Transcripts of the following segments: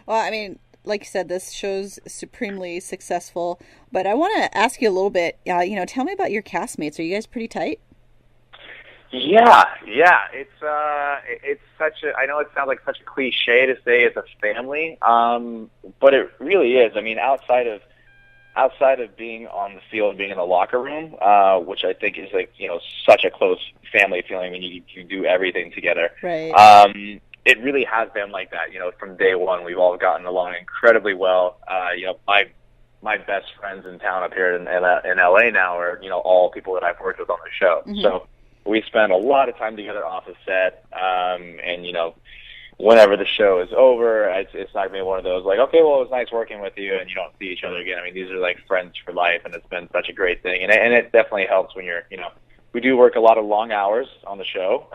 Well, I mean, like you said, this show's supremely successful. But I want to ask you a little bit. Tell me about your castmates. Are you guys pretty tight? Yeah, yeah. It's such a. I know it sounds like such a cliche to say it's a family, but it really is. I mean, outside of being on the field, being in the locker room, which I think is like such a close family feeling when you do everything together. Right. It really has been like that. From day one, we've all gotten along incredibly well. My best friends in town up here in LA now are all people that I've worked with on the show. Mm-hmm. So we spend a lot of time together off the set, and whenever the show is over, it's not gonna be one of those like, okay, well, it was nice working with you, and you don't see each other again. I mean, these are like friends for life, and it's been such a great thing, and it definitely helps when we do work a lot of long hours on the show,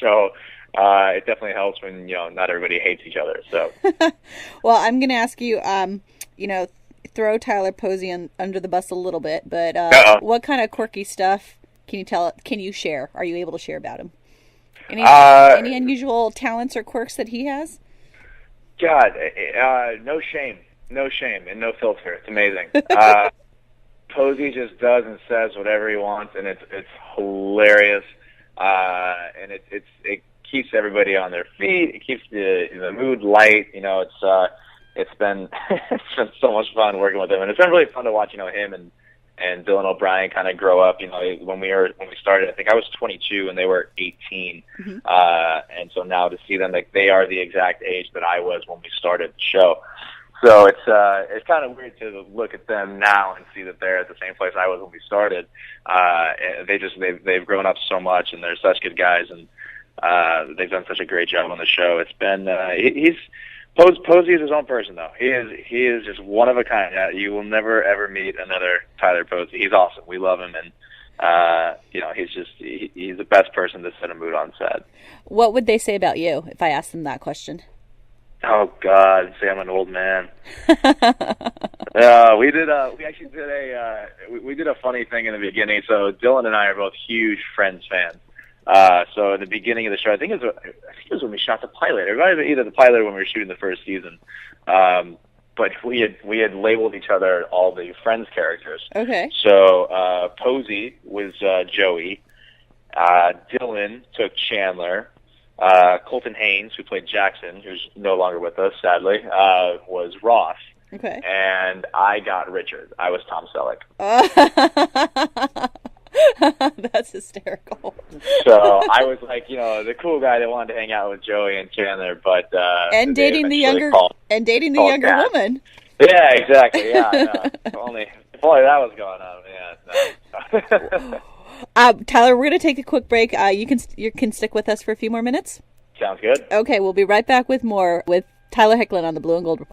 so it definitely helps when not everybody hates each other. So, well, I'm gonna ask you, throw Tyler Posey under the bus a little bit, but what kind of quirky stuff can you share? Are you able to share about him? Any unusual talents or quirks that he has? God, no shame, and no filter. It's amazing. Posey just does and says whatever he wants, and it's hilarious. And it keeps everybody on their feet. It keeps the mood light. It's been it's been so much fun working with him, and it's been really fun to watch him and Dylan O'Brien kind of grow up. When we started, I think I was 22 and they were 18. Mm-hmm. And so now to see them, like, they are the exact age that I was when we started the show. So it's kind of weird to look at them now and see that they're at the same place I was when we started. They've grown up so much, and they're such good guys, and they've done such a great job on the show. It's been Posey is his own person, though. He is just one of a kind. You will never ever meet another Tyler Posey. He's awesome. We love him, and he's the best person to set a mood on set. What would they say about you if I asked them that question? Oh God, say I'm an old man. We did a funny thing in the beginning. So Dylan and I are both huge Friends fans. So in the beginning of the show, I think it was when we shot the pilot. It might have been either the pilot or when we were shooting the first season. But we had labeled each other all the Friends characters. Okay. So Posey was Joey. Dylan took Chandler. Colton Haynes, who played Jackson, who's no longer with us, sadly, was Ross. Okay. And I got Richard. I was Tom Selleck. That's hysterical. So I was like, the cool guy that wanted to hang out with Joey and Chandler, but and dating the younger woman. Yeah, exactly. Yeah, no, if only that was going on. Yeah. No. Tyler, we're going to take a quick break. You can stick with us for a few more minutes. Sounds good. Okay, we'll be right back with more with Tyler Hoechlin on the Blue and Gold Report.